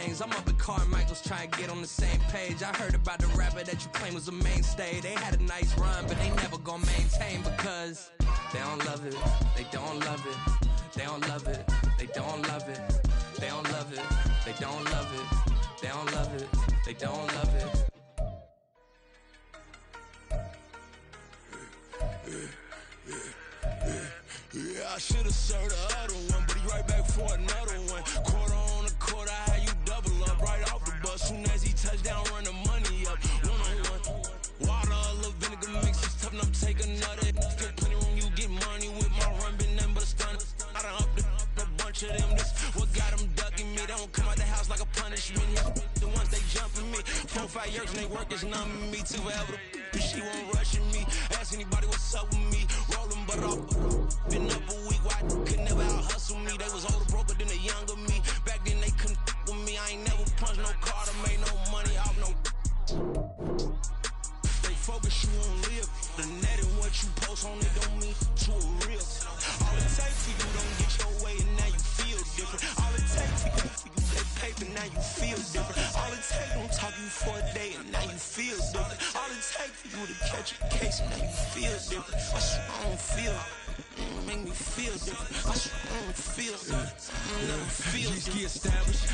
lanes. I'm up at Carmichael's trying to get on the same page. I heard about the rapper that you claim was a mainstay. They had a nice run, but they never gonna maintain because they don't love it. They don't love it. They don't love it. They don't love it. They don't love it. They don't love it. They don't love it. They don't love it. Yeah, I should've served the other one, but he right back for another one. Quarter on the quarter, how you double up right off the bus. Soon as he touch down, run the money up. One-on-one. Water, a little vinegar mix, it's tough enough to take another. Still plenty room, you get money with my run, been nothing but a stun. I done up a bunch of them, this what got them ducking me. They don't come out the house like a punishment. The ones they jumping me. 4 or 5 years and they work is numbing me. Too forever, she won't rushing me. Ask anybody what's up with me. Rolling but off. Been up a week, why could never out hustle me? They was older, broker than the younger me. Back then they couldn't with me. I ain't never punched no card or made no money off no. They focus you on live. The net and what you post on it don't mean to a real. All it takes for you don't get your way and now you feel different. All it takes for you that paper now you feel different. All it takes don't talk you for a day and now you feel different. All it takes for you to catch a case and now you feel different. I swear I don't feel. Make me feel different. I don't feel G-ski established.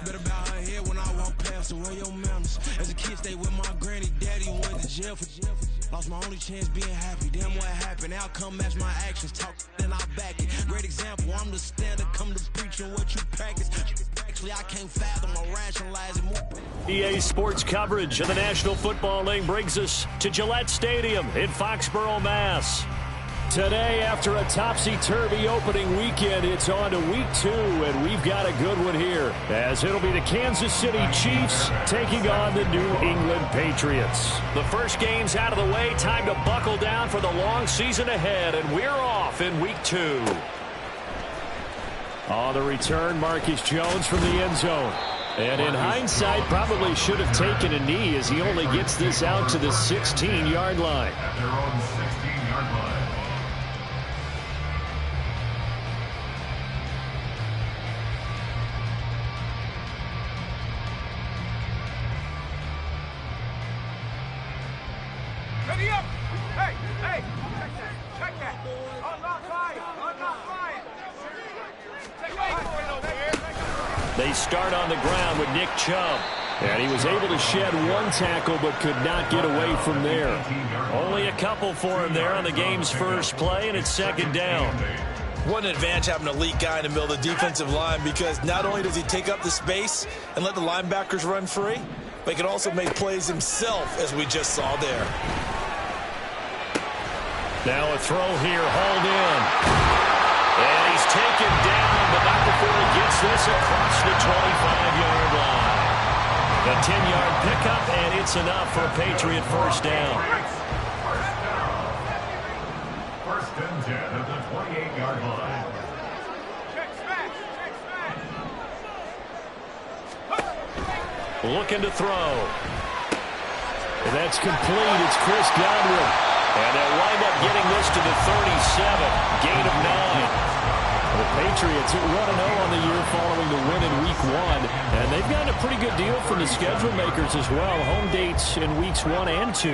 Better bow her head when I walk past her. Where your manners? As a kid, stay with my granny. Daddy went to jail for lost my only chance being happy. Damn, what happened? Outcome match my actions. Talk, then I'll back it. Great example. I'm the standard. Come to preach on what you practice. Actually, I can't fathom or rationalize it more. EA Sports coverage of the National Football League brings us to Gillette Stadium in Foxborough, Mass. Today, after a topsy-turvy opening weekend, it's on to week 2, and we've got a good one here, as it'll be the Kansas City Chiefs taking on the New England Patriots. The first game's out of the way, time to buckle down for the long season ahead, and we're off in week 2. On the return, Marcus Jones from the end zone. And in hindsight, probably should have taken a knee as he only gets this out to the 16-yard line. At their own 16-yard line. Ready up! Hey! Hey! Check that! I'm not flying! I'm not flying! Take right over here! They start on the ground with Nick Chubb. And he was able to shed one tackle but could not get away from there. Only a couple for him there on the game's first play, and it's second down. What an advantage having an elite guy in the middle of the defensive line, because not only does he take up the space and let the linebackers run free, but he can also make plays himself, as we just saw there. Now a throw here, hauled in. And he's taken down, but not before he gets this across the 25-yard line. A 10-yard pickup, and it's enough for a Patriot first down. First and 10 at the 28-yard line. Looking to throw. And that's complete. It's Chris Godwin. And they'll wind up getting this to the 37. Gain of 9. The Patriots are 1-0 on the year following the win in Week 1. And they've gotten a pretty good deal from the schedule makers as well. Home dates in Weeks 1 and 2.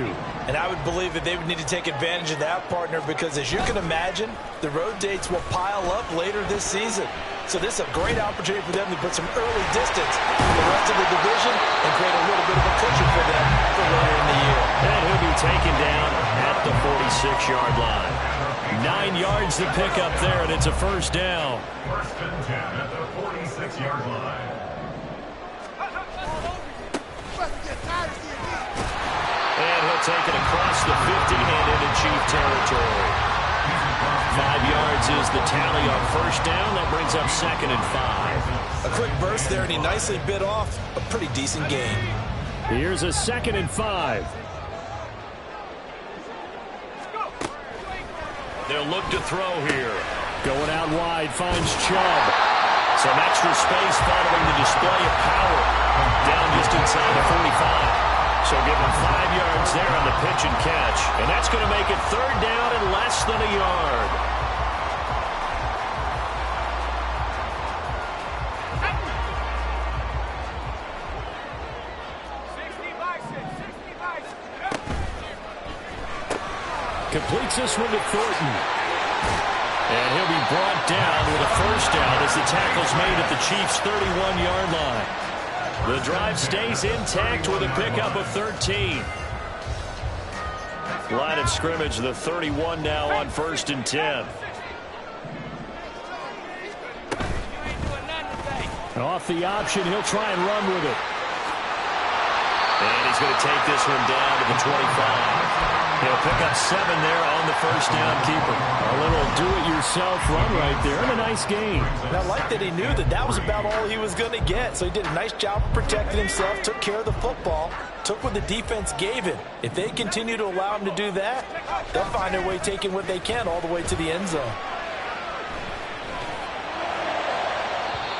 And I would believe that they would need to take advantage of that, partner, because as you can imagine, the road dates will pile up later this season. So this is a great opportunity for them to put some early distance in the rest of the division and create a little bit of a cushion for them for later in the year. And he'll be taken down at the 46-yard line. 9 yards to pick up there, and it's a first down. First and 10 at the 46-yard line. And he'll take it across the 50 and into Chief territory. 5 yards is the tally on first down. That brings up second and 5. A quick burst there, and he nicely bit off a pretty decent gain. Here's a second and 5. They'll look to throw here. Going out wide, finds Chubb. Some extra space following the display of power. Down just inside the 45. So give him 5 yards there on the pitch and catch. And that's going to make it third down and less than a yard. completes this one to Thornton. And he'll be brought down with a first down as the tackle's made at the Chiefs' 31-yard line. The drive stays intact with a pickup of 13. Line of scrimmage, the 31 now on 1st and 10. And off the option, he'll try and run with it. And he's going to take this one down to the 25. He'll pick up 7 there on the first down keeper. A little do-it-yourself run right there and a nice gain. And I like that he knew that that was about all he was going to get. So he did a nice job of protecting himself, took care of the football, took what the defense gave him. If they continue to allow him to do that, they'll find their way taking what they can all the way to the end zone.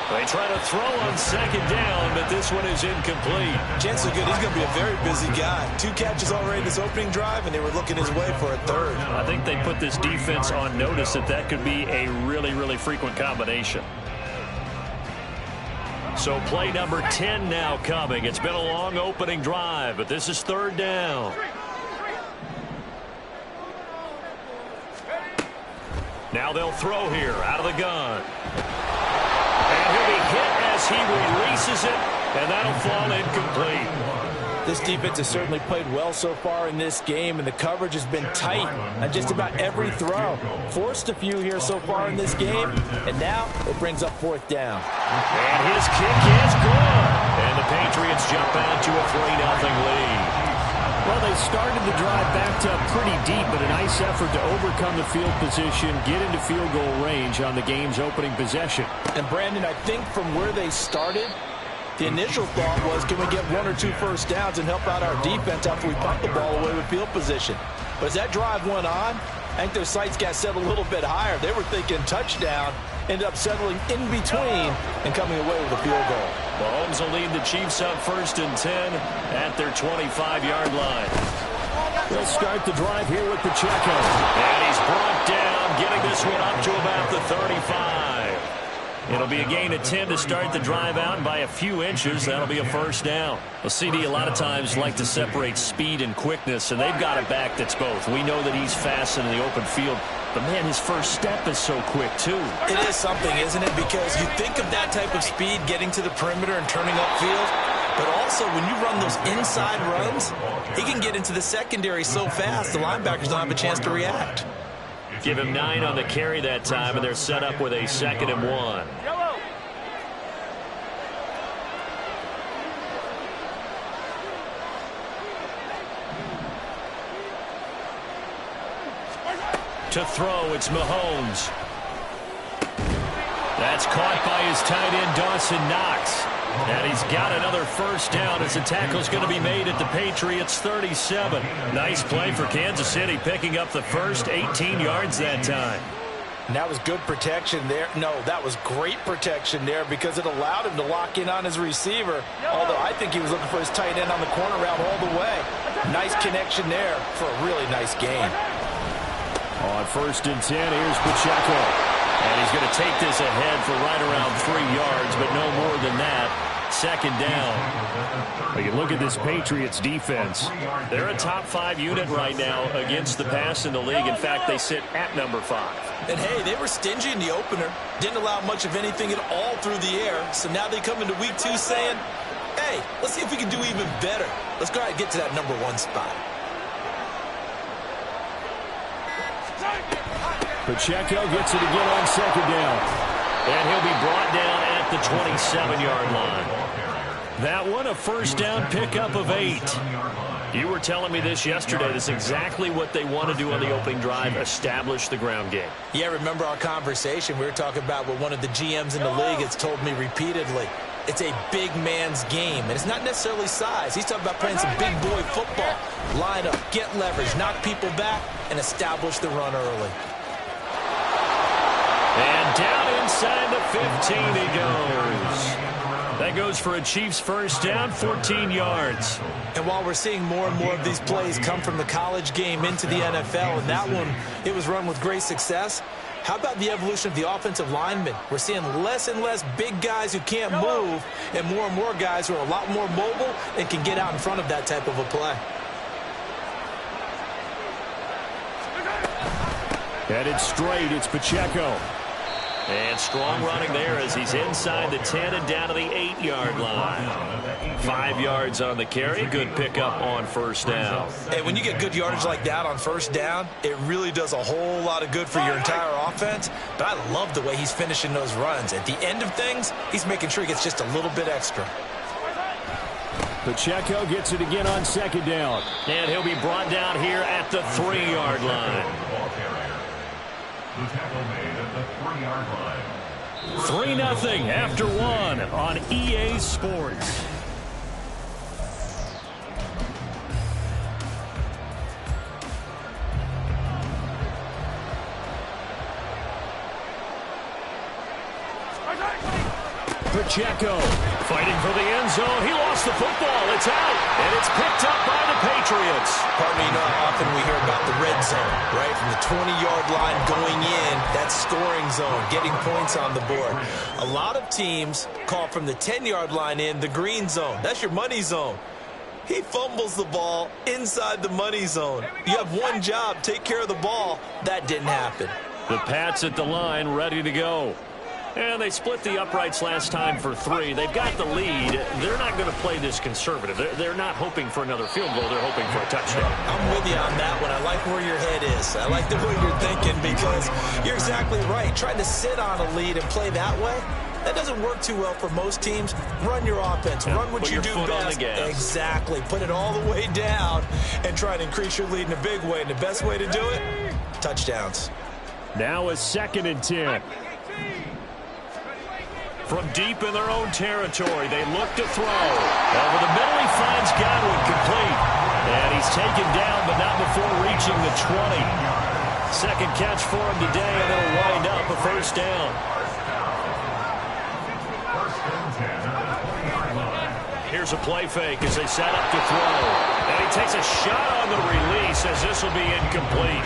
They try to throw on second down, but this one is incomplete. Chances are good. He's going to be a very busy guy. 2 catches already in this opening drive, and they were looking his way for a 3rd. I think they put this defense on notice that could be a really, really frequent combination. So play number 10 now coming. It's been a long opening drive, but this is 3rd down. Now they'll throw here out of the gun. And he'll be hit as he releases it, and that'll fall incomplete. This defense has certainly played well so far in this game, and the coverage has been tight on just about every throw. Forced a few here so far in this game, and now it brings up 4th down. And his kick is good. And the Patriots jump out to a 3-0 lead. Well, they started the drive backed up pretty deep, but a nice effort to overcome the field position, get into field goal range on the game's opening possession. And, Brandon, I think from where they started, the initial thought was, can we get 1 or 2 first downs and help out our defense after we pump the ball away with field position? But as that drive went on, I think their sights got set a little bit higher. They were thinking touchdown, ended up settling in between and coming away with a field goal. Mahomes will lead the Chiefs up 1st and 10 at their 25-yard line. They'll start the drive here with Pacheco. And he's brought down, getting this one up to about the 35. It'll be a gain of 10 to start the drive out, and by a few inches, that'll be a first down. Well, CD a lot of times like to separate speed and quickness, and they've got a back that's both. We know that he's fast in the open field, but, man, his first step is so quick, too. It is something, isn't it? Because you think of that type of speed getting to the perimeter and turning upfield, but also when you run those inside runs, he can get into the secondary so fast the linebackers don't have a chance to react. Give him 9 on the carry that time, and they're set up with a 2nd and 1. To throw, it's Mahomes. That's caught by his tight end, Dawson Knox. And he's got another first down as the tackle's going to be made at the Patriots' 37. Nice play for Kansas City, picking up the first 18 yards that time. And that was good protection there. No, that was great protection there because it allowed him to lock in on his receiver. Although I think he was looking for his tight end on the corner route all the way. Nice connection there for a really nice gain. On 1st and 10, here's Pacheco. And he's going to take this ahead for right around 3 yards, but no more than that. 2nd down. Well, you look at this Patriots defense. They're a top 5 unit right now against the pass in the league. In fact, they sit at number 5. And, hey, they were stingy in the opener. Didn't allow much of anything at all through the air. So now they come into week 2 saying, hey, let's see if we can do even better. Let's go ahead and get to that number 1 spot. Pacheco gets it again on 2nd down. And he'll be brought down at the 27-yard line. That one, a first down pickup of 8. You were telling me this yesterday. That's exactly what they want to do on the opening drive, establish the ground game. Yeah, remember our conversation? We were talking about what one of the GMs in the league has told me repeatedly. It's a big man's game, and it's not necessarily size. He's talking about playing some big boy football. Line up, get leverage, knock people back, and establish the run early. And down inside the 15 he goes. That goes for a Chiefs first down, 14 yards. And while we're seeing more and more of these plays come from the college game into the NFL, and that one, it was run with great success, how about the evolution of the offensive linemen? We're seeing less and less big guys who can't move and more guys who are a lot more mobile and can get out in front of that type of a play. Headed straight, it's Pacheco. And strong running there as he's inside the 10 and down to the 8-yard line. 5 yards on the carry. Good pickup on first down. And when you get good yardage like that on first down, it really does a whole lot of good for your entire offense. But I love the way he's finishing those runs. At the end of things, he's making sure he gets just a little bit extra. Pacheco gets it again on second down. And he'll be brought down here at the 3-yard line. The tackle made at the 3-yard line. 3-0 after 1 on EA Sports. Pacheco fighting for the end zone. He lost the football. It's out, and it's picked up by the Patriots. Pardon me, you know how often we hear about the red zone, right? From the 20-yard line going in, that scoring zone, getting points on the board. A lot of teams call from the 10-yard line in the green zone. That's your money zone. He fumbles the ball inside the money zone. You have one job, take care of the ball. That didn't happen. The Pats at the line, ready to go. And they split the uprights last time for 3. They've got the lead. They're not going to play this conservative. They're not hoping for another field goal. They're hoping for a touchdown. I'm with you on that one. I like where your head is. I like the way you're thinking because you're exactly right. Trying to sit on a lead and play that way, that doesn't work too well for most teams. Run your offense. Run what you do best. Exactly. Put it all the way down and try and increase your lead in a big way. And the best way to do it, touchdowns. Now a 2nd and 10. From deep in their own territory, they look to throw. Over the middle, he finds Godwin complete. And he's taken down, but not before reaching the 20. Second catch for him today, and it'll wind up a first down. Here's a play fake as they set up to throw. And he takes a shot on the release as this will be incomplete.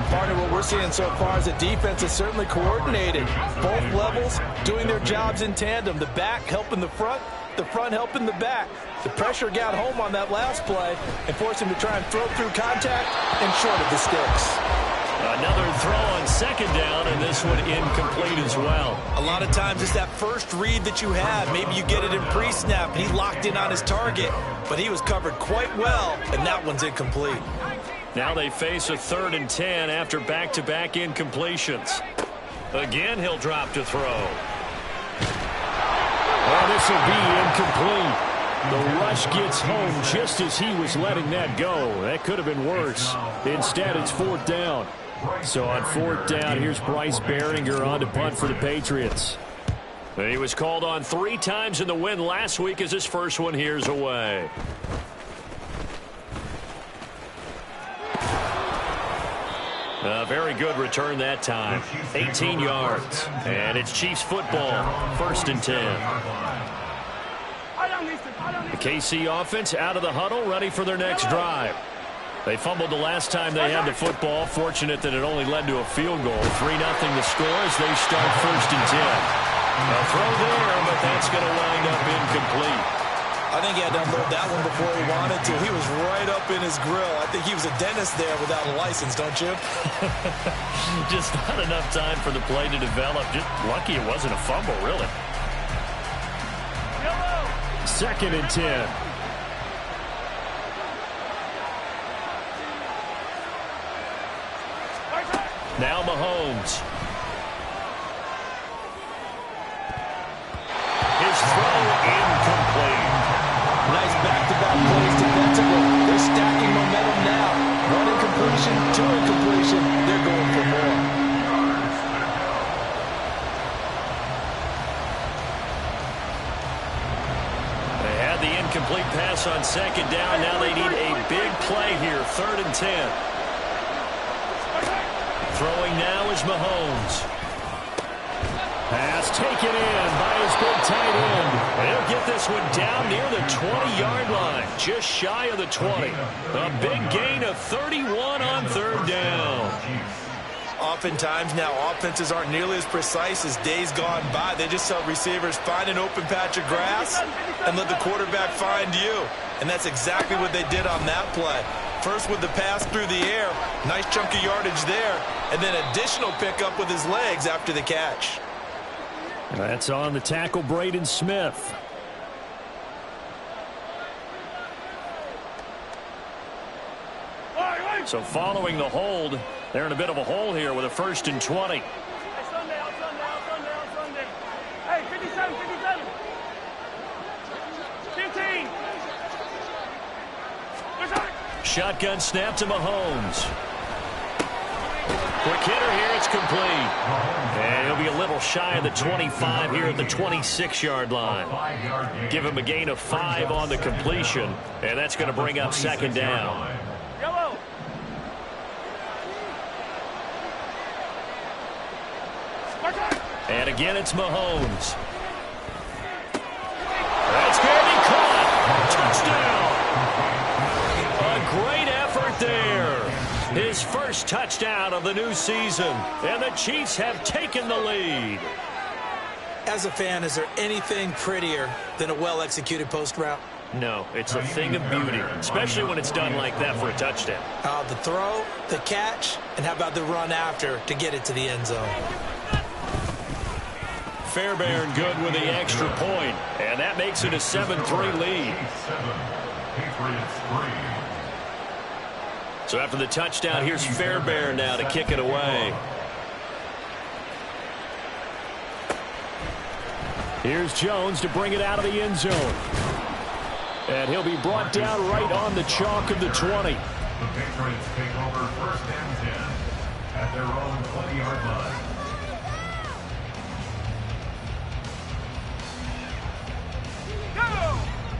Partner, what we're seeing so far is the defense is certainly coordinated. Both levels doing their jobs in tandem. The back helping the front helping the back. The pressure got home on that last play and forced him to try and throw through contact and short of the sticks. Another throw on second down, and this one incomplete as well. A lot of times it's that first read that you have. Maybe you get it in pre-snap, and he locked in on his target, but he was covered quite well, and that one's incomplete. Now they face a 3rd and 10 after back-to-back incompletions. Again, he'll drop to throw. Oh, this will be incomplete. The rush gets home just as he was letting that go. That could have been worse. Instead, it's 4th down. So on 4th down, here's Bryce Behringer on to punt for the Patriots. He was called on 3 times in the win last week as his first one here's away. A very good return that time. 18 yards. And it's Chiefs football. 1st and 10. The KC offense out of the huddle, ready for their next drive. They fumbled the last time they had the football. Fortunate that it only led to a field goal. 3-0 the score as they start 1st and 10. A throw there, but that's going to wind up incomplete. I think he had to unload that one before he wanted to. He was right up in his grill. I think he was a dentist there without a license, don't you? Just not enough time for the play to develop. Just lucky it wasn't a fumble, really. 2nd and 10. Now Mahomes. His throw incomplete. Nice back-to-back plays defensively. They're stacking momentum now. 1 incompletion, 2 incompletion. They're going for more. They had the incomplete pass on 2nd down. Now they need a big play here. 3rd and 10. Throwing now is Mahomes. Pass taken in by his big tight end. They'll get this one down near the 20-yard line, just shy of the 20. A big gain of 31 on 3rd down. Oftentimes now offenses aren't nearly as precise as days gone by. They just tell receivers, find an open patch of grass and let the quarterback find you. And that's exactly what they did on that play. First with the pass through the air. Nice chunk of yardage there. And then additional pickup with his legs after the catch. That's on the tackle, Braden Smith. So following the hold, they're in a bit of a hole here with a 1st and 20. Hey, 57, 57. 15. Shotgun snap to Mahomes. Quick hitter here, it's complete. And he'll be a little shy of the 25 here at the 26-yard line. Give him a gain of 5 on the completion, and that's going to bring up 2nd down. Yellow. And again, it's Mahomes. That's barely caught. Touchdown. A great effort there. His first touchdown of the new season. And the Chiefs have taken the lead. As a fan, is there anything prettier than a well-executed post route? No, it's a thing of beauty, especially when it's done like that for a touchdown. The throw, the catch, and how about the run after to get it to the end zone? Fairbairn good with the extra point, and that makes it a 7-3 lead. So after the touchdown, here's Fairbairn now to kick it away. Here's Jones to bring it out of the end zone. And he'll be brought down right on the chalk of the 20. The Patriots take over 1st and 10 at their own 20-yard line.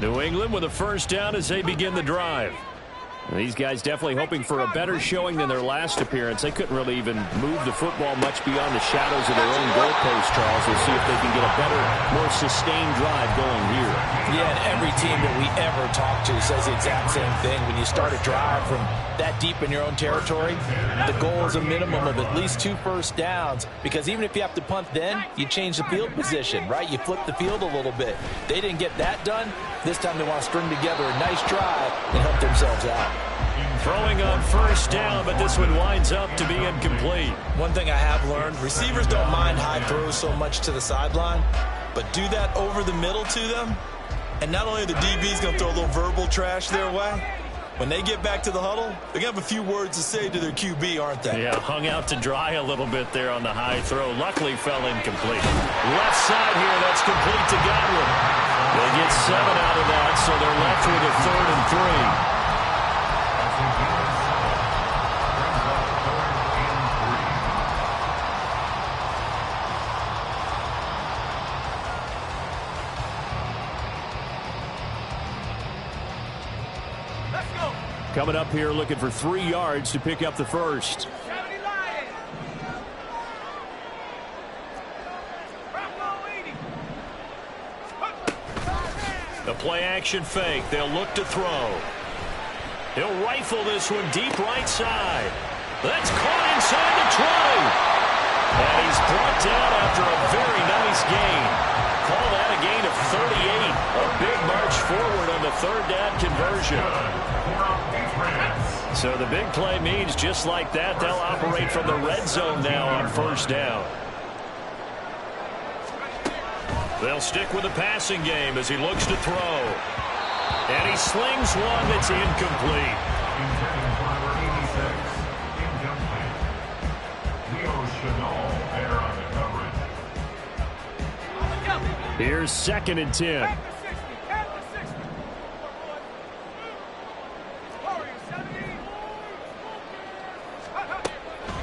New England with a 1st down as they begin the drive. And these guys definitely hoping for a better showing than their last appearance. They couldn't really even move the football much beyond the shadows of their own goalpost, Charles. We'll see if they can get a better, more sustained drive going here. Yeah, and every team that we ever talk to says the exact same thing. When you start a drive from that deep in your own territory, the goal is a minimum of at least 2 first downs, because even if you have to punt then, you change the field position, right? You flip the field a little bit. They didn't get that done. This time they want to string together a nice drive and help themselves out. Throwing on 1st down, but this one winds up to be incomplete. One thing I have learned, receivers don't mind high throws so much to the sideline, but do that over the middle to them, and not only are the DBs going to throw a little verbal trash their way, when they get back to the huddle, they're going to have a few words to say to their QB, aren't they? Yeah, hung out to dry a little bit there on the high throw. Luckily fell incomplete. Left side here, that's complete to Godwin. They get 7 out of that, so they're left with a 3rd and 3. Coming up here looking for 3 yards to pick up the 1st. The play action fake. They'll look to throw. He'll rifle this one deep right side. That's caught inside the 20. And he's brought down after a very nice gain. Call that a gain of 38. A big march forward on the 3rd down conversion. So the big play means just like that, they'll operate from the red zone now on 1st down. They'll stick with the passing game as he looks to throw. And he slings one that's incomplete. Here's 2nd and 10.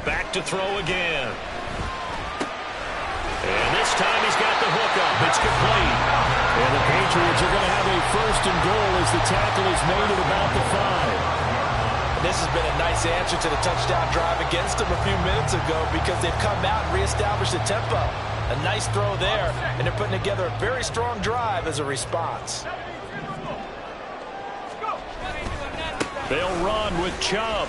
Back to throw again. And this time he's got the hook up. It's complete. And the Patriots are going to have a 1st and goal as the tackle is made at about the 5. This has been a nice answer to the touchdown drive against them a few minutes ago, because they've come out and reestablished the tempo. A nice throw there, and they're putting together a very strong drive as a response. They'll run with Chubb.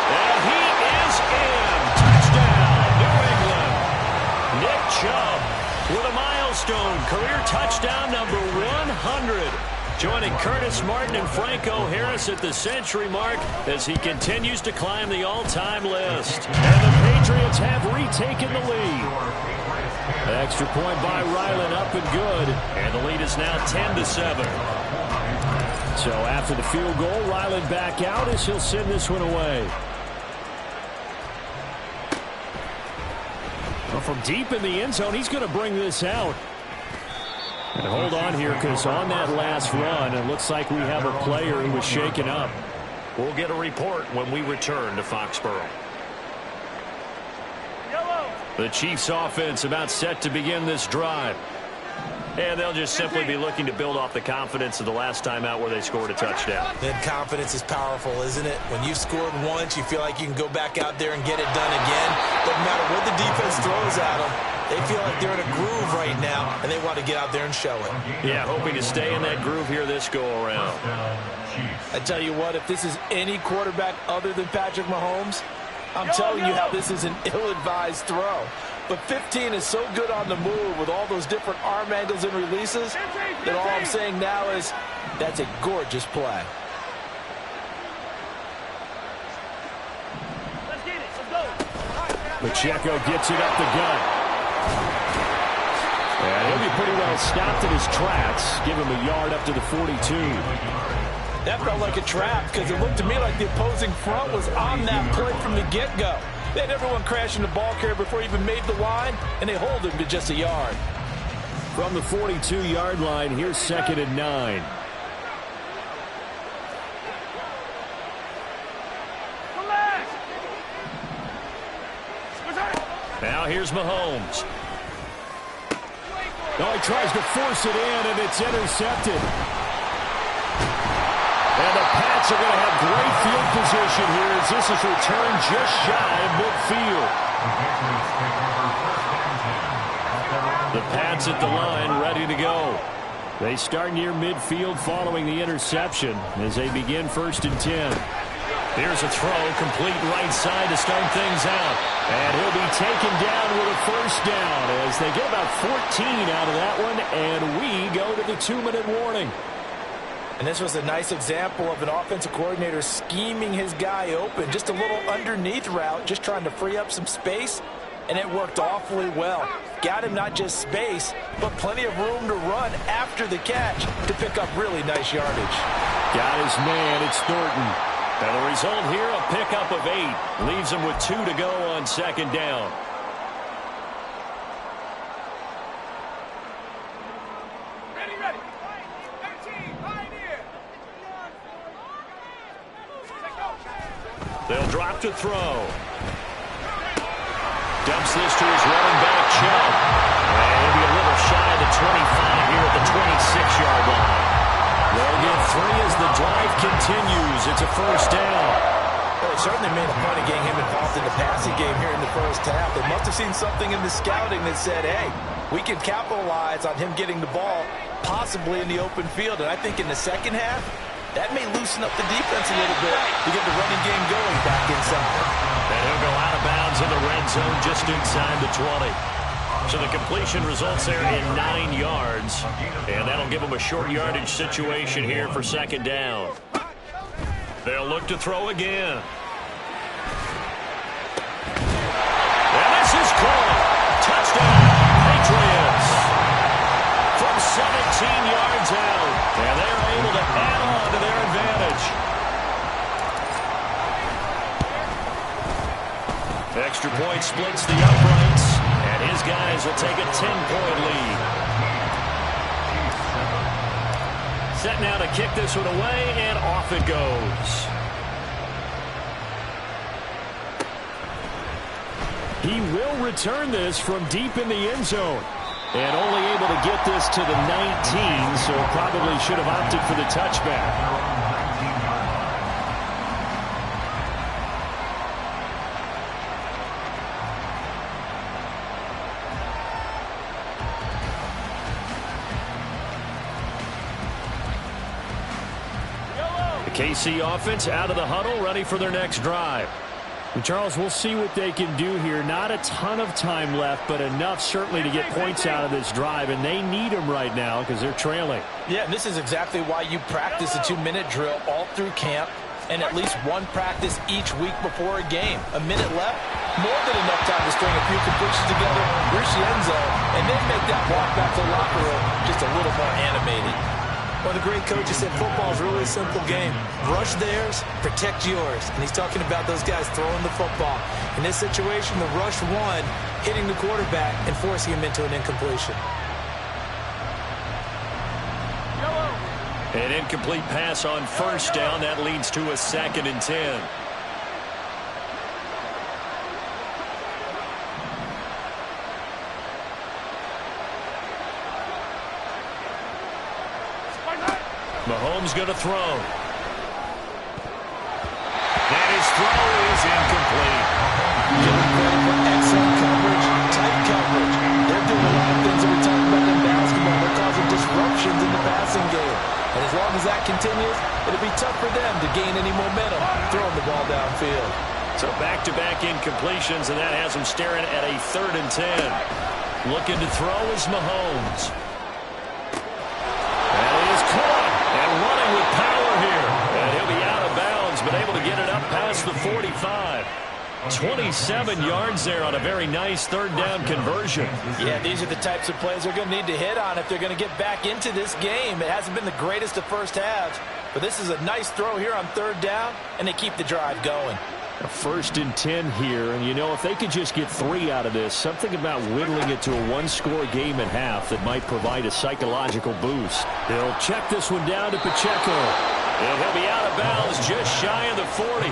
And he is in. Touchdown, New England. Nick Chubb with a milestone career touchdown number 100. joining Curtis Martin and Franco Harris at the century mark as he continues to climb the all-time list. And the Patriots have retaken the lead. Extra point by Ryland, up and good. And the lead is now 10-7. So after the field goal, Ryland back out as he'll send this one away. Well, from deep in the end zone, he's going to bring this out. And hold on here, because on that last run, it looks like we have a player who was shaken up. We'll get a report when we return to Foxborough. The Chiefs offense about set to begin this drive. And they'll just simply be looking to build off the confidence of the last time out where they scored a touchdown. And confidence is powerful, isn't it? When you've scored once, you feel like you can go back out there and get it done again. Doesn't matter what the defense throws at them. They feel like they're in a groove right now, and they want to get out there and show it. Yeah, hoping to stay in that groove here this go-around. I tell you what, if this is any quarterback other than Patrick Mahomes, I'm telling you how this is an ill-advised throw. But 15 is so good on the move with all those different arm angles and releases that all I'm saying now is that's a gorgeous play. Let's get it. Let's go. Pacheco gets it up the gut. And he'll be pretty well stopped in his tracks. Give him a yard up to the 42. That felt like a trap because it looked to me like the opposing front was on that play from the get-go. They had everyone crashing the ball carrier before he even made the line, and they hold him to just a yard. From the 42-yard line, here's 2nd and 9. Now here's Mahomes. Oh, he tries to force it in, and it's intercepted. And the Pats are going to have great field position here as this is returned just shy of midfield. The Pats at the line, ready to go. They start near midfield following the interception as they begin 1st and 10. Here's a throw, complete right side to start things out. And he'll be taken down with a 1st down as they get about 14 out of that one, and we go to the 2-minute warning. And this was a nice example of an offensive coordinator scheming his guy open. Just a little underneath route, just trying to free up some space, and it worked awfully well. Got him not just space, but plenty of room to run after the catch to pick up really nice yardage. Got his man, it's Thornton. And the result here, a pickup of 8. Leaves him with 2 to go on 2nd down. Ready. 13, pioneer. They'll drop to throw. Dumps this to his running back, Chubb. And he'll be a little shy of the 25 here at the 26-yard line. They'll get 3 as the drive continues. It's a 1st down. Well, they certainly made a point of getting him involved in the passing game here in the 1st half. They must have seen something in the scouting that said, hey, we can capitalize on him getting the ball possibly in the open field. And I think in the 2nd half, that may loosen up the defense a little bit to get the running game going back inside. And he'll go out of bounds in the red zone just inside the 20. So the completion results there in 9 yards. And that'll give them a short yardage situation here for 2nd down. They'll look to throw again. And this is caught. Touchdown, Patriots. From 17 yards out. And they're able to add on to their advantage. Extra point splits the uprights. And his guys will take a 10-point lead. Set now to kick this one away, and off it goes. He will return this from deep in the end zone. And only able to get this to the 19, so probably should have opted for the touchback. KC offense out of the huddle, ready for their next drive. Charles, we'll see what they can do here. Not a ton of time left, but enough certainly to get points out of this drive, and they need them right now because they're trailing. Yeah, and this is exactly why you practice a 2-minute drill all through camp and at least one practice each week before a game. A minute left, more than enough time to string a few completions together, reach the end zone, and then make that walk back to the locker room just a little more animated. One of the great coaches said football is really a simple game. Rush theirs, protect yours. And he's talking about those guys throwing the football. In this situation, the rush one, hitting the quarterback and forcing him into an incompletion. An incomplete pass on first down. That leads to a 2nd and 10. Mahomes going to throw. And his throw is incomplete. Excellent coverage, tight coverage. They're doing a lot of things that we talked about in basketball. They're causing disruptions in the passing game. And as long as that continues, it'll be tough for them to gain any momentum throwing the ball downfield. So back-to-back incompletions, and that has them staring at a 3rd and 10. Looking to throw is Mahomes. That is caught and running with power here. And he'll be out of bounds, but able to get it up past the 45. 27 yards there on a very nice 3rd down conversion. Yeah, these are the types of plays they're going to need to hit on if they're going to get back into this game. It hasn't been the greatest of first halves, but this is a nice throw here on 3rd down, and they keep the drive going. A 1st and 10 here, and you know, if they could just get 3 out of this, something about whittling it to a 1-score game at half that might provide a psychological boost. They'll check this one down to Pacheco. And he'll be out of bounds just shy of the 40.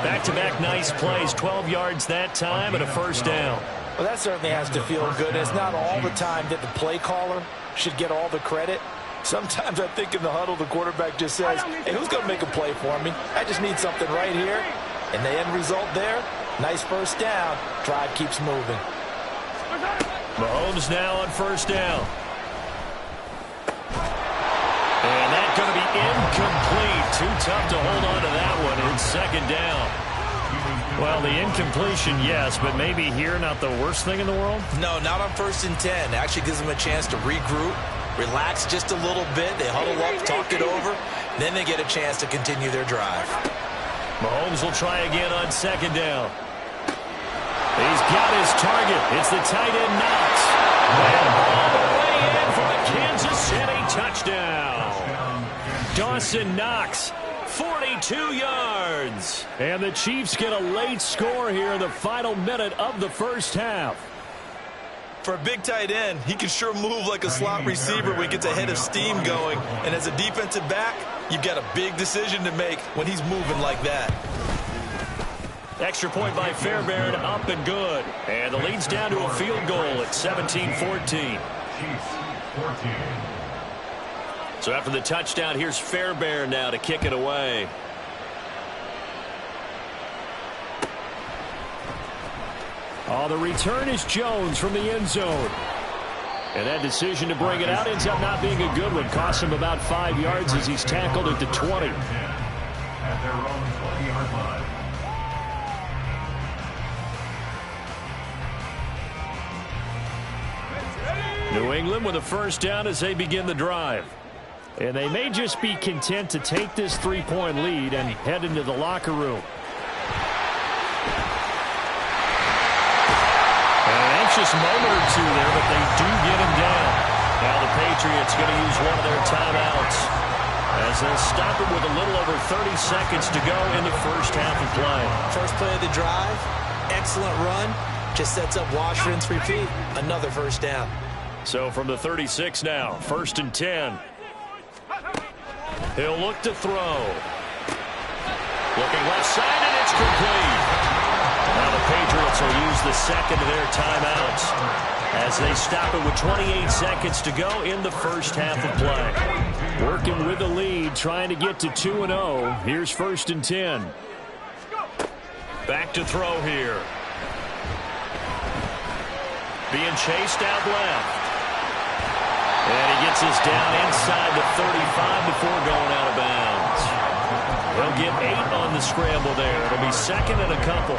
Back-to-back nice plays, 12 yards that time and a 1st down. Well, that certainly has to feel good. It's not all the time that the play caller should get all the credit. Sometimes I think in the huddle, the quarterback just says, hey, who's going to make a play for me? I just need something right here. And the end result there, nice 1st down. Drive keeps moving. Mahomes now on 1st down. And that's going to be incomplete. Too tough to hold on to that one. It's 2nd down. Well, the incompletion, yes, but maybe here not the worst thing in the world? No, not on 1st and 10. It actually gives them a chance to regroup, relax just a little bit. They huddle up, talk it over. Then they get a chance to continue their drive. Mahomes will try again on 2nd down. He's got his target. It's the tight end Knox. And all the way in for a Kansas City touchdown. Dawson Knox, 42 yards. And the Chiefs get a late score here in the final minute of the 1st half. For a big tight end, he can sure move like a slot receiver when he gets a head of steam going. And as a defensive back, you've got a big decision to make when he's moving like that. Extra point by Fairbairn, up and good. And the lead's down to a field goal at 17-14. So after the touchdown, here's Fairbairn now to kick it away. Oh, the return is Jones from the end zone. And that decision to bring it out ends up not being a good one. Costs him about 5 yards as he's tackled at the 20. At their own 20-yard line. New England with a 1st down as they begin the drive. And they may just be content to take this 3-point lead and head into the locker room. Just a moment or two there, but they do get him down. Now the Patriots going to use one of their timeouts as they'll stop it with a little over 30 seconds to go in the 1st half of play. First play of the drive, excellent run, just sets up wash, rinse, repeat. Another 1st down. So from the 36 now, 1st and 10. He'll look to throw. Looking left side, and it's complete. Now the Patriots will use the 2nd of their timeouts as they stop it with 28 seconds to go in the 1st half of play. Working with the lead, trying to get to 2-0. Here's 1st and 10. Back to throw here. Being chased out left. And he gets us down inside the 35 before going out of bounds. They'll get 8 on the scramble there. It'll be second and a couple.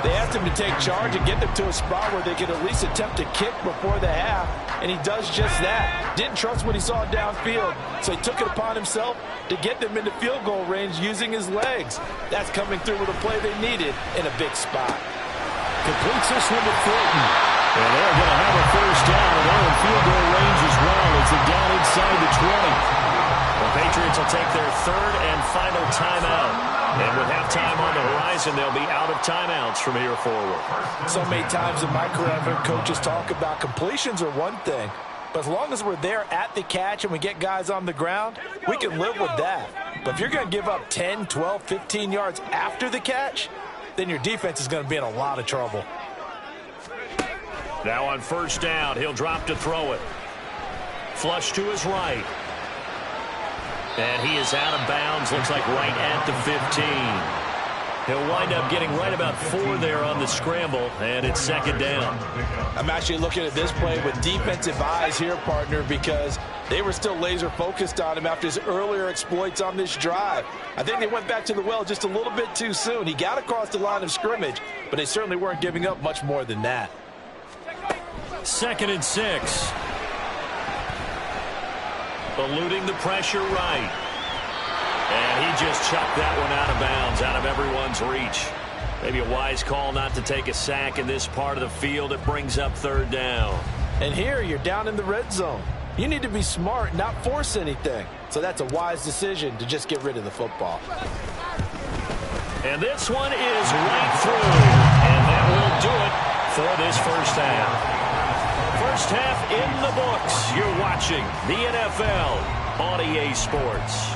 They asked him to take charge and get them to a spot where they could at least attempt to kick before the half, and he does just that. Didn't trust what he saw downfield, so he took it upon himself to get them into field goal range using his legs. That's coming through with a play they needed in a big spot. Completes this one to Thornton. And they're going to have a first down, and they're in field goal range as well. It's a down inside the 20. The Patriots will take their third and final timeout. And with halftime on the horizon, they'll be out of timeouts from here forward. So many times in my career, I've heard coaches talk about completions are one thing. But as long as we're there at the catch and we get guys on the ground, we can live with that. But if you're going to give up 10, 12, 15 yards after the catch, then your defense is going to be in a lot of trouble. Now on first down, he'll drop to throw it. Flush to his right. And he is out of bounds, looks like right at the 15. He'll wind up getting right about 4 there on the scramble, and it's second down. I'm actually looking at this play with defensive eyes here, partner, because they were still laser focused on him after his earlier exploits on this drive. I think they went back to the well just a little bit too soon. He got across the line of scrimmage, but they certainly weren't giving up much more than that. Second and 6. Eluding the pressure right. And he just chucked that one out of bounds, out of everyone's reach. Maybe a wise call not to take a sack in this part of the field. It brings up third down. And here you're down in the red zone. You need to be smart, not force anything. So that's a wise decision to just get rid of the football. And this one is right through. And that will do it for this first half. First half in the books. You're watching the NFL on EA Sports.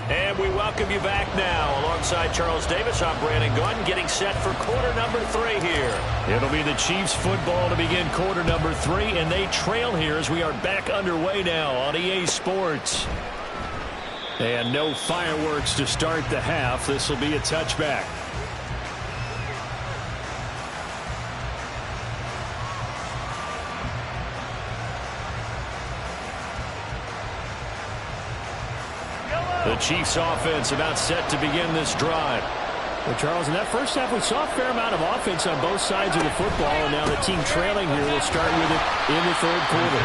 And we welcome you back now. Alongside Charles Davis, I'm Brandon Gordon, getting set for quarter number 3 here. It'll be the Chiefs football to begin quarter number 3, and they trail here as we are back underway now on EA Sports. And no fireworks to start the half. This will be a touchback. The Chiefs offense about set to begin this drive. Well, Charles, in that first half, we saw a fair amount of offense on both sides of the football, and now the team trailing here will start with it in the third quarter.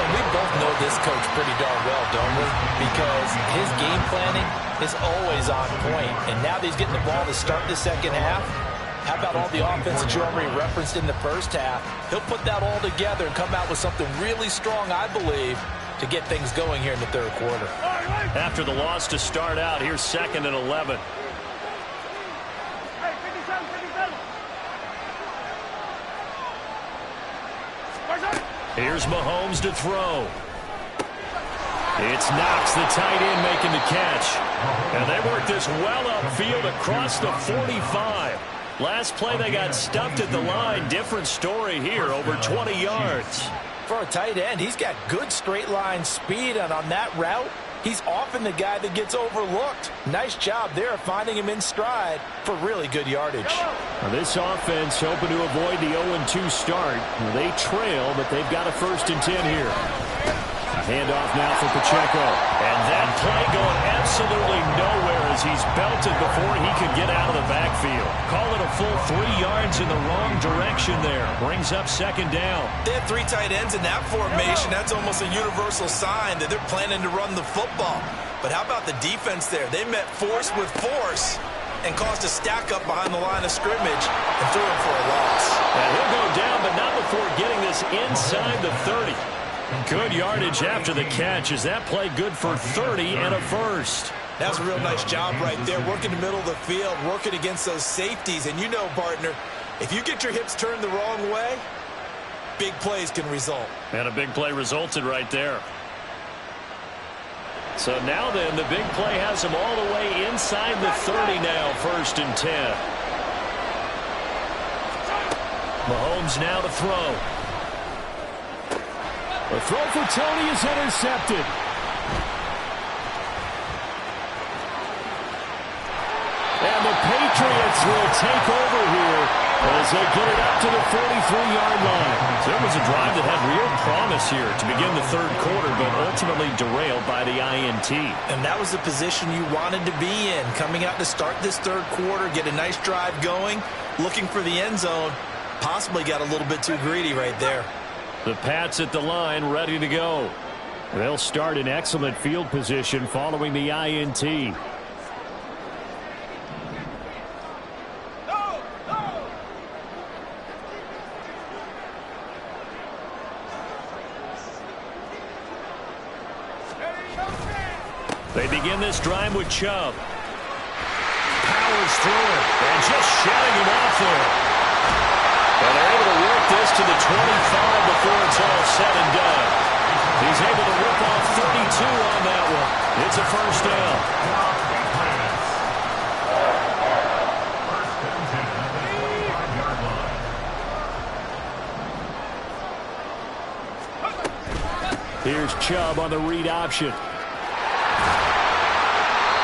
And we both know this coach pretty darn well, don't we? Because his game planning is always on point, and now that he's getting the ball to start the second half, how about all the offense that you already referenced in the first half? He'll put that all together and come out with something really strong, I believe, to get things going here in the third quarter. After the loss to start out, here's second and 11. Here's Mahomes to throw. It's Knox, the tight end, making the catch. And they work this well upfield across the 45. Last play, they got stuffed at the line. Different story here, over 20 yards. For a tight end, he's got good straight line speed, and on that route, he's often the guy that gets overlooked. Nice job there of finding him in stride for really good yardage. Now this offense hoping to avoid the 0-2 start. They trail, but they've got a first and 10 here. A handoff now for Pacheco. And that play going absolutely nowhere as he's belted before he could get out of the backfield. Call it a full 3 yards in the wrong direction there. Brings up second down. They have 3 tight ends in that formation. That's almost a universal sign that they're planning to run the football. But how about the defense there? They met force with force and caused a stack up behind the line of scrimmage and threw him for a loss. And he'll go down, but not before getting this inside the 30. Good yardage after the catch. Is that play good for 30 and a first? That's a real nice job right there, working the middle of the field, working against those safeties. And you know, partner, if you get your hips turned the wrong way, big plays can result. And a big play resulted right there. So now then, the big play has them all the way inside the 30 now, first and 10. Mahomes now to throw. The throw for Tony is intercepted. And the Patriots will take over here as they get it up to the 43-yard line. There was a drive that had real promise here to begin the third quarter, but ultimately derailed by the INT. And that was the position you wanted to be in, coming out to start this third quarter, get a nice drive going, looking for the end zone. Possibly got a little bit too greedy right there. The Pats at the line, ready to go. They'll start in excellent field position following the INT. They begin this drive with Chubb. Powers through it and just shutting him off there. And they're able to work this to the 25 before it's all said and done. He's able to rip off 32 on that one. It's a first down. Here's Chubb on the read option.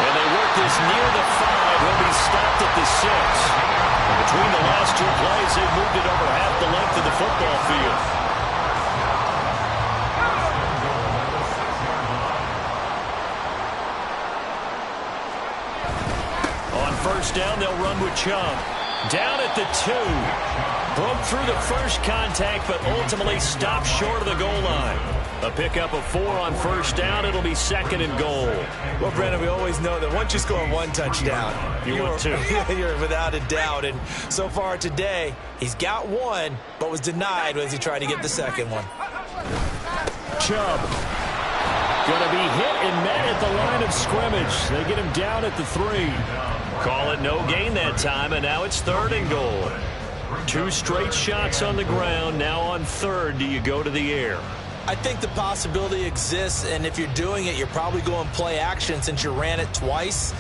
And they work this near the 5. He'll be stopped at the 6. And between the last two plays, they've moved it over half the length of the football field. On first down, they'll run with Chubb. Down at the 2. Broke through the first contact, but ultimately stopped short of the goal line. A pickup of 4 on first down. It'll be second and goal. Well, Brandon, we always know that once you score one touchdown, you're without a doubt. And so far today, he's got one, but was denied as he tried to get the second one. Chubb going to be hit and met at the line of scrimmage. They get him down at the 3. Call it no gain that time, and now it's third and goal. 2 straight shots on the ground. Now on third, do you go to the air? I think the possibility exists, and if you're doing it, you're probably going play action since you ran it twice.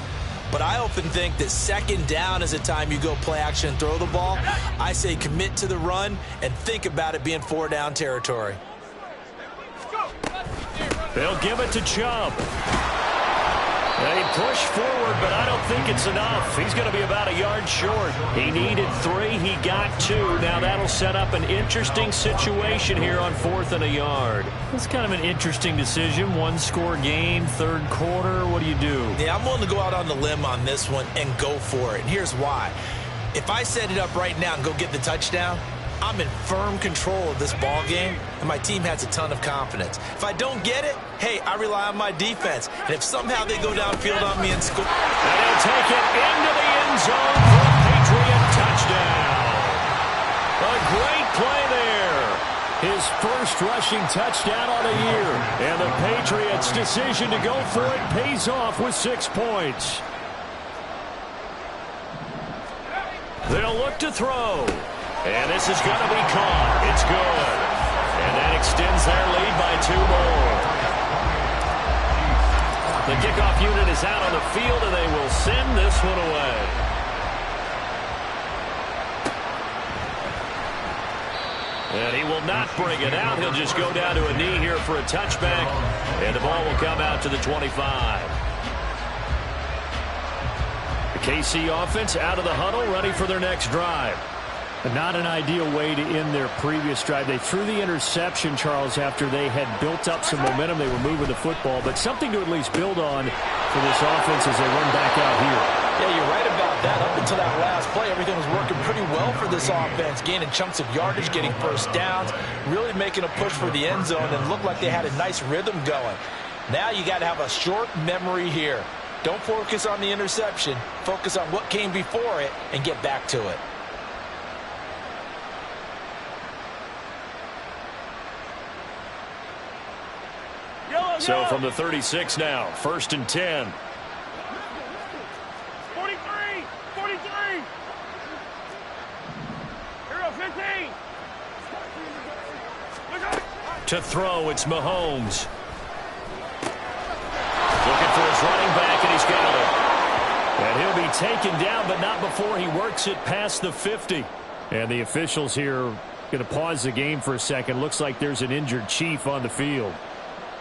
But I often think that second down is a time you go play action and throw the ball. I say commit to the run and think about it being 4 down territory. They'll give it to Chubb. They push forward, but I don't think it's enough. He's going to be about a yard short. He needed 3. He got 2. Now that'll set up an interesting situation here on 4th and a yard. It's kind of an interesting decision. 1-score game, third quarter. What do you do? Yeah, I'm willing to go out on the limb on this one and go for it. And here's why. If I set it up right now and go get the touchdown, I'm in firm control of this ball game, and my team has a ton of confidence. If I don't get it, hey, I rely on my defense. And if somehow they go downfield on me and score... And he'll take it into the end zone for a Patriot touchdown. A great play there. His first rushing touchdown on the year. And the Patriots' decision to go for it pays off with 6 points. They'll look to throw. And this is going to be caught. It's good. And that extends their lead by 2 more. The kickoff unit is out on the field, and they will send this one away. And he will not bring it out. He'll just go down to a knee here for a touchback. And the ball will come out to the 25. The KC offense out of the huddle, ready for their next drive. Not an ideal way to end their previous drive. They threw the interception, Charles, after they had built up some momentum. They were moving the football, but something to at least build on for this offense as they run back out here. Yeah, you're right about that. Up until that last play, everything was working pretty well for this offense, gaining chunks of yardage, getting first downs, really making a push for the end zone, and looked like they had a nice rhythm going. Now you got to have a short memory here. Don't focus on the interception. Focus on what came before it and get back to it. So from the 36 now, 1st and 10. 43! 43! Hero 15! To throw, it's Mahomes. Looking for his running back, and he's got it. And he'll be taken down, but not before he works it past the 50. And the officials here going to pause the game for a second. Looks like there's an injured Chief on the field.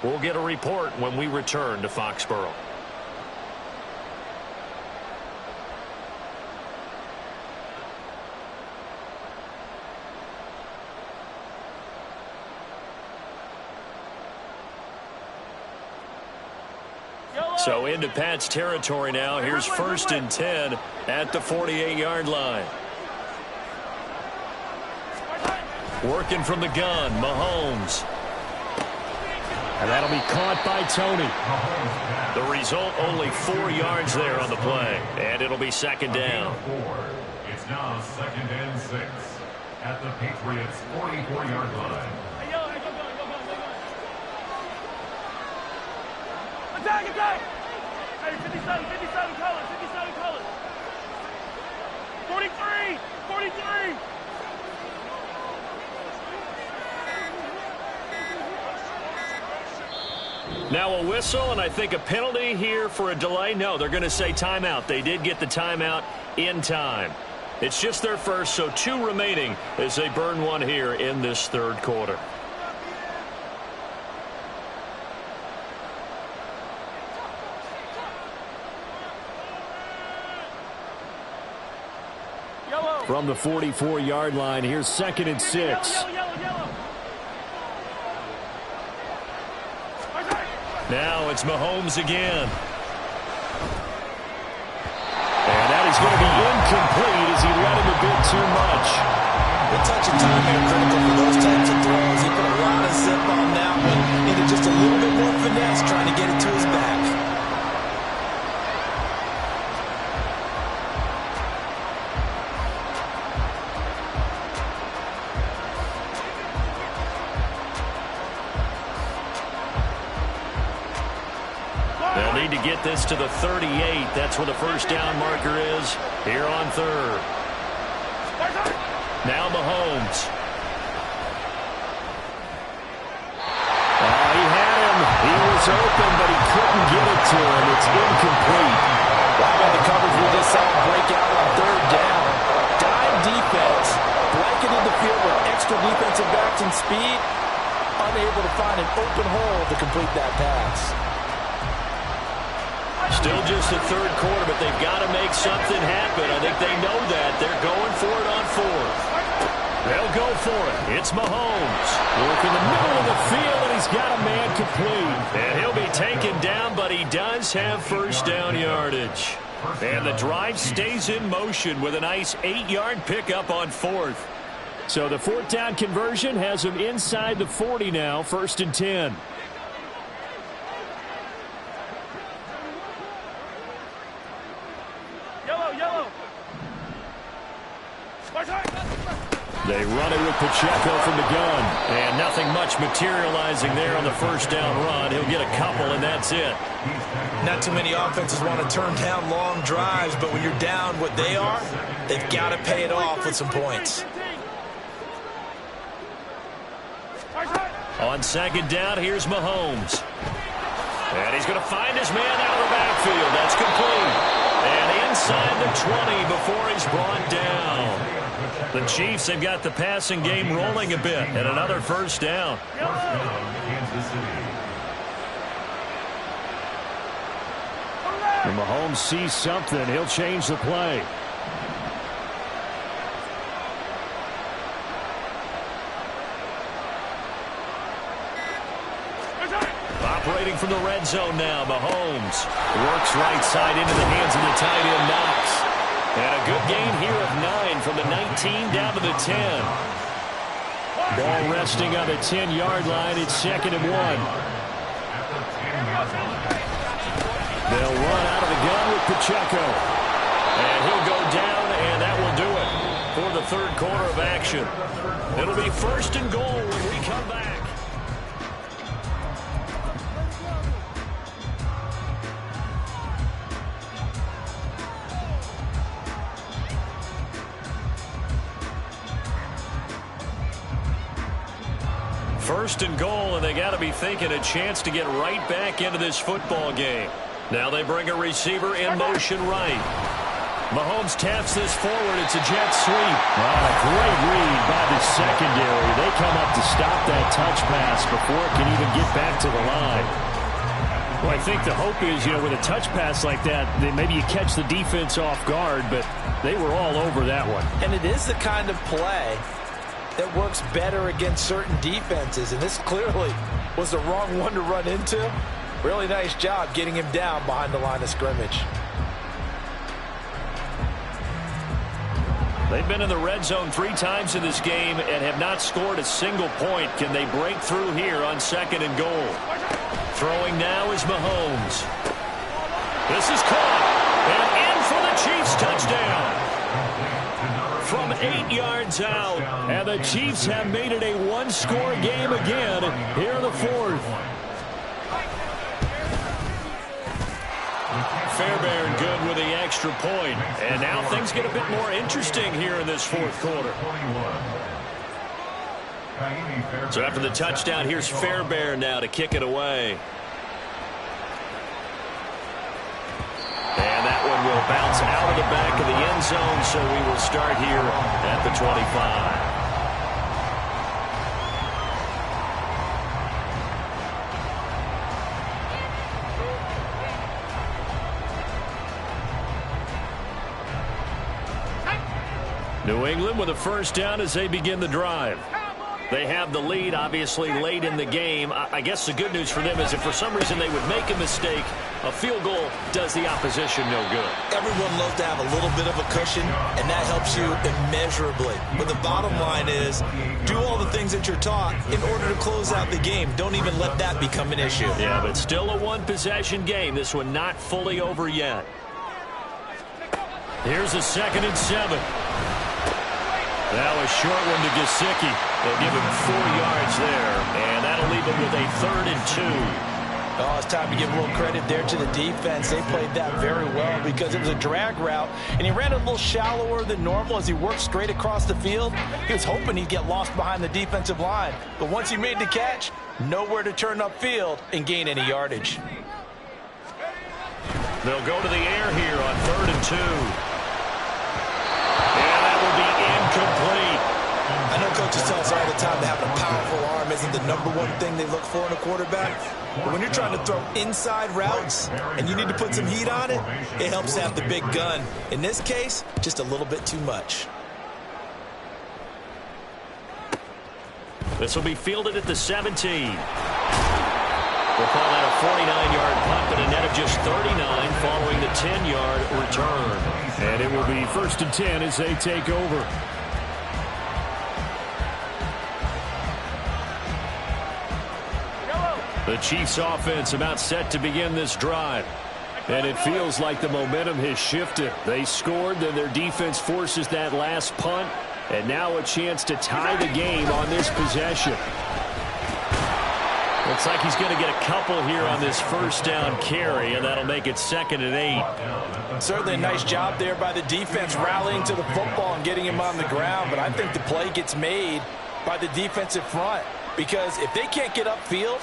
We'll get a report when we return to Foxborough. So into Pat's territory now. Here's 1st and 10 at the 48-yard line. Working from the gun, Mahomes. And that'll be caught by Tony. The result, only 4 yards there on the play. And it'll be 2nd down. It's now 2nd and 6 at the Patriots' 44-yard line. Attack! Hey, 57 colors. 43! Now a whistle, and I think a penalty here for a delay. No, they're going to say timeout. They did get the timeout in time. It's just their first, so 2 remaining as they burn one here in this 3rd quarter. From the 44-yard line, here's 2nd and 6. Now it's Mahomes again. And that is going to be incomplete as he let him a bit too much. The touch of time here critical for those types of throws. He put a lot of zip on that one. Needed just a little bit more finesse trying to get it to his back. They'll need to get this to the 38. That's where the 1st down marker is here on 3rd. Now Mahomes. He had him. He was open, but he couldn't get it to him. It's incomplete. How about the coverage we just saw break out on 3rd down? Dime defense, blanketed the field with extra defensive backs and speed, unable to find an open hole to complete that pass. Still just the 3rd quarter, but they've got to make something happen. I think they know that. They're going for it on 4th. They'll go for it. It's Mahomes. Look in the middle of the field, and he's got a man complete. And he'll be taken down, but he does have 1st down yardage. And the drive stays in motion with a nice 8-yard pickup on 4th. So the 4th down conversion has him inside the 40 now, 1st and 10. They run it with Pacheco from the gun. And nothing much materializing there on the 1st down run. He'll get a couple, and that's it. Not too many offenses want to turn down long drives, but when you're down what they are, they've got to pay it off with some points. On 2nd down, here's Mahomes. And he's going to find his man out of the backfield. That's complete. And inside the 20 before he's brought down. The Chiefs have got the passing game rolling a bit, and another 1st down. When Mahomes sees something, he'll change the play. Operating from the red zone now, Mahomes works right side into the hands of the tight end, Knox. And a good gain here of 9 from the 19 down to the 10. Ball resting on the 10-yard line. It's 2nd and 1. They'll run out of the gun with Pacheco. And he'll go down, and that will do it for the 3rd quarter of action. It'll be 1st and goal when we come back. First and goal, and they got to be thinking a chance to get right back into this football game. Now they bring a receiver in motion right. Mahomes taps this forward. It's a jet sweep. A great read by the secondary. They come up to stop that touch pass before it can even get back to the line. Well, I think the hope is, with a touch pass like that, then maybe you catch the defense off guard, but they were all over that one. And it is the kind of play that works better against certain defenses, and this clearly was the wrong one to run into. Really nice job getting him down behind the line of scrimmage. They've been in the red zone 3 times in this game and have not scored a single point. Can they break through here on 2nd and goal? Throwing now is Mahomes. This is caught. And in for the Chiefs touchdown. From 8 yards out. And the Chiefs have made it a one-score game again here in the 4th. Fairbairn good with the extra point. And now things get a bit more interesting here in this 4th quarter. So after the touchdown, here's Fairbairn now to kick it away. And that one will bounce out of the back of the end zone, so we will start here at the 25. New England with a first down as they begin the drive. They have the lead, obviously, late in the game. I guess the good news for them is if for some reason they would make a mistake, a field goal does the opposition no good. Everyone loves to have a little bit of a cushion, and that helps you immeasurably. But the bottom line is, do all the things that you're taught in order to close out the game. Don't even let that become an issue. Yeah, but still a one-possession game. This one not fully over yet. Here's a 2nd and 7. That was short one to Gesicki. They'll give him 4 yards there, and that'll leave him with a 3rd and 2. Oh, it's time to give a little credit there to the defense. They played that very well because it was a drag route, and he ran a little shallower than normal as he worked straight across the field. He was hoping he'd get lost behind the defensive line, but once he made the catch, nowhere to turn upfield and gain any yardage. They'll go to the air here on 3rd and 2. And that will be incomplete. I know coaches tell us all the time that having a powerful arm isn't the #1 thing they look for in a quarterback. But when you're trying to throw inside routes and you need to put some heat on it, it helps to have the big gun. In this case, just a little bit too much. This will be fielded at the 17. We'll call that a 49-yard punt, but a net of just 39 following the 10-yard return. And it will be 1st and 10 as they take over. The Chiefs offense about set to begin this drive. And it feels like the momentum has shifted. They scored, then their defense forces that last punt. And now a chance to tie the game on this possession. Looks like he's going to get a couple here on this first down carry, and that'll make it 2nd and 8. Certainly a nice job there by the defense rallying to the football and getting him on the ground. But I think the play gets made by the defensive front because if they can't get upfield,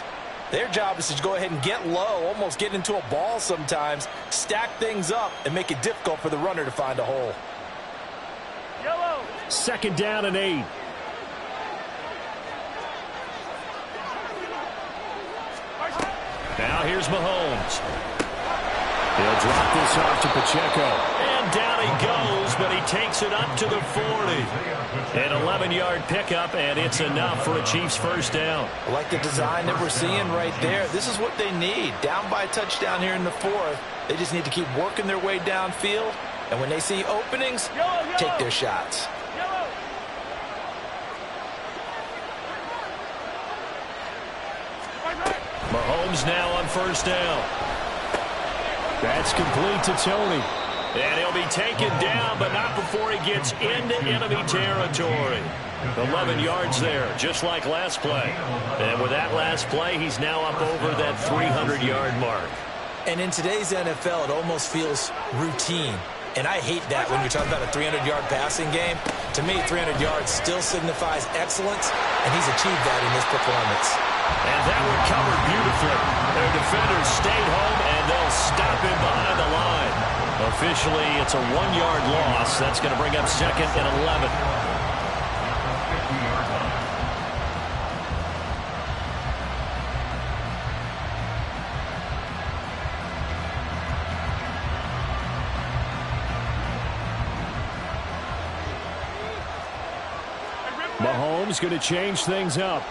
their job is to go ahead and get low, almost get into a ball sometimes, stack things up, and make it difficult for the runner to find a hole. 2nd down and 8. Now here's Mahomes. He'll drop this off to Pacheco. And down he goes, but he takes it up to the 40. An 11-yard pickup, and it's enough for a Chiefs first down. I like the design that we're seeing right there. This is what they need. Down by a touchdown here in the 4th. They just need to keep working their way downfield. And when they see openings, take their shots. Mahomes now on first down. That's complete to Tony. And he'll be taken down, but not before he gets into enemy territory. 11 yards there, just like last play. And with that last play, he's now up over that 300-yard mark. And in today's NFL, it almost feels routine. And I hate that when you're talking about a 300-yard passing game. To me, 300 yards still signifies excellence, and he's achieved that in this performance. And that one covered beautifully. Their defenders stayed home, and they'll stop him behind the line. Officially, it's a 1-yard loss. That's going to bring up 2nd and 11. Mahomes going to change things up.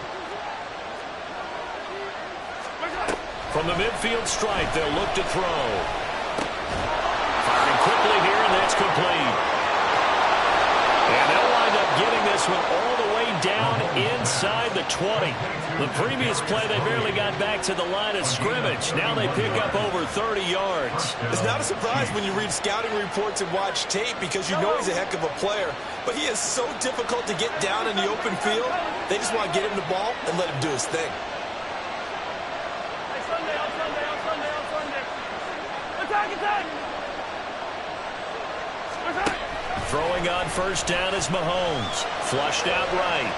From the midfield stripe, they'll look to throw. Firing quickly here, and that's complete. And they'll wind up getting this one all the way down inside the 20. The previous play, they barely got back to the line of scrimmage. Now they pick up over 30 yards. It's not a surprise when you read scouting reports and watch tape because you know he's a heck of a player. But he is so difficult to get down in the open field. They just want to get him the ball and let him do his thing. Throwing on first down is Mahomes. Flushed out right.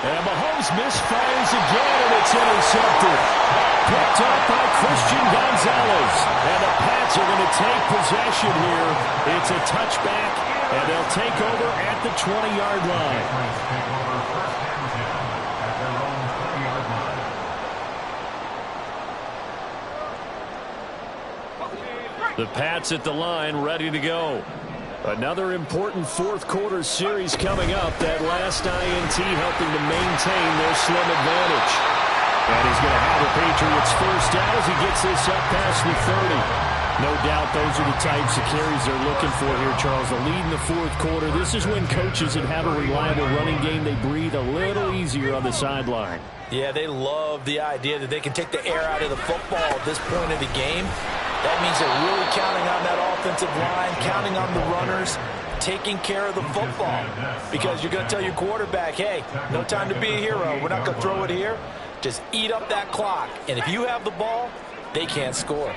And Mahomes misfires again, and it's intercepted. Picked up by Christian Gonzalez. And the Pats are going to take possession here. It's a touchback, and they'll take over at the 20-yard line. The Pats at the line, ready to go. Another important fourth-quarter series coming up. That last INT helping to maintain their slim advantage. And he's going to have the Patriots first down as he gets this up past the 30. No doubt those are the types of carries they're looking for here, Charles. The lead in the fourth quarter. This is when coaches that have a reliable running game, they breathe a little easier on the sideline. Yeah, they love the idea that they can take the air out of the football at this point of the game. That means they're really counting on that offensive line, counting on the runners, taking care of the football. Because you're going to tell your quarterback, hey, no time to be a hero. We're not going to throw it here. Just eat up that clock. And if you have the ball, they can't score.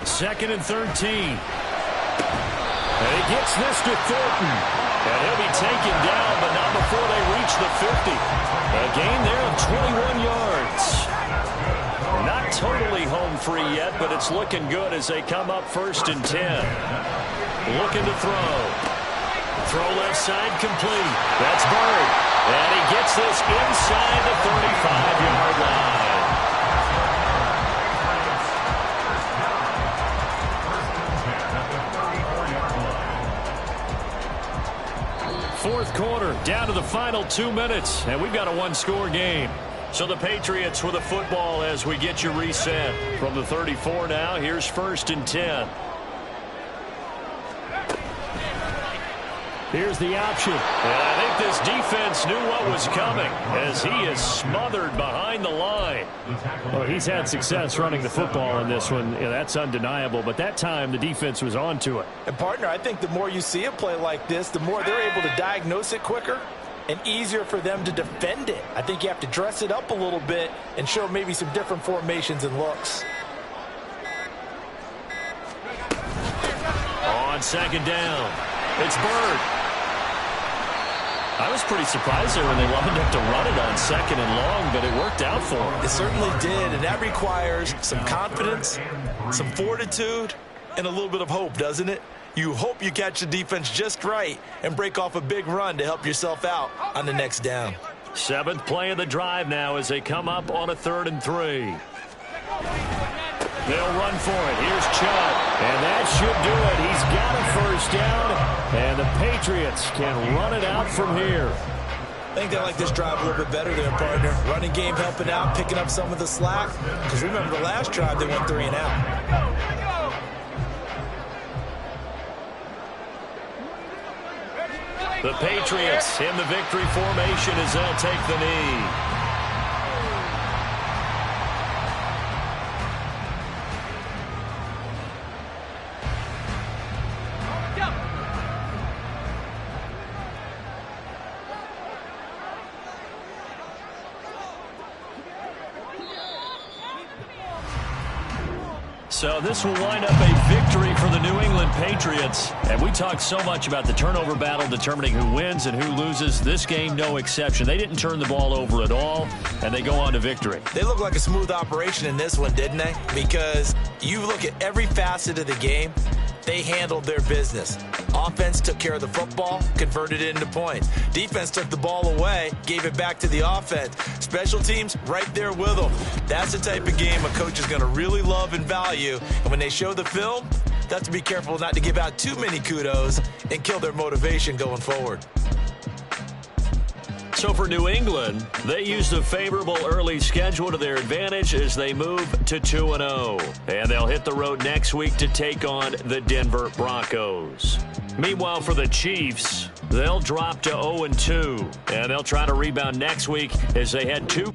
Second and 13. And he gets this to Thornton. And he'll be taken down, but not before they reach the 50. A gain there of 21 yards. Not totally home free yet, but it's looking good as they come up first and 10. Looking to throw. Throw left side complete. That's Bird. And he gets this inside the 35-yard line. Fourth quarter, down to the final 2 minutes, and we've got a one-score game. So the Patriots with the football as we get you reset. From the 34 now, here's first and 10. Here's the option. And I think this defense knew what was coming as he is smothered behind the line. Well, he's had success running the football in this one. Yeah, that's undeniable. But that time, the defense was onto it. And, partner, I think the more you see a play like this, the more they're able to diagnose it quicker and easier for them to defend it. I think you have to dress it up a little bit and show maybe some different formations and looks. On second down, it's Bird. I was pretty surprised there when they lined up to run it on second and long, but it worked out for them. It certainly did, and that requires some confidence, some fortitude, and a little bit of hope, doesn't it? You hope you catch the defense just right and break off a big run to help yourself out on the next down. Seventh play of the drive now as they come up on a 3rd and 3. They'll run for it. Here's Chubb. And that should do it. He's got a first down. And the Patriots can run it out from here. I think they like this drive a little bit better there, partner. Running game helping out, picking up some of the slack. Because remember the last drive, they went 3 and out. The Patriots in the victory formation as they'll take the knee. So this will wind up a victory for the New England Patriots. And we talked so much about the turnover battle determining who wins and who loses. This game, no exception. They didn't turn the ball over at all, and they go on to victory. They look like a smooth operation in this one, didn't they? Because you look at every facet of the game, they handled their business. Offense took care of the football, converted it into points. Defense took the ball away, gave it back to the offense. Special teams, right there with them. That's the type of game a coach is going to really love and value. And when they show the film, they have to be careful not to give out too many kudos and kill their motivation going forward. So for New England, they use the favorable early schedule to their advantage as they move to 2-0. And they'll hit the road next week to take on the Denver Broncos. Meanwhile, for the Chiefs, they'll drop to 0-2. And they'll try to rebound next week as they head to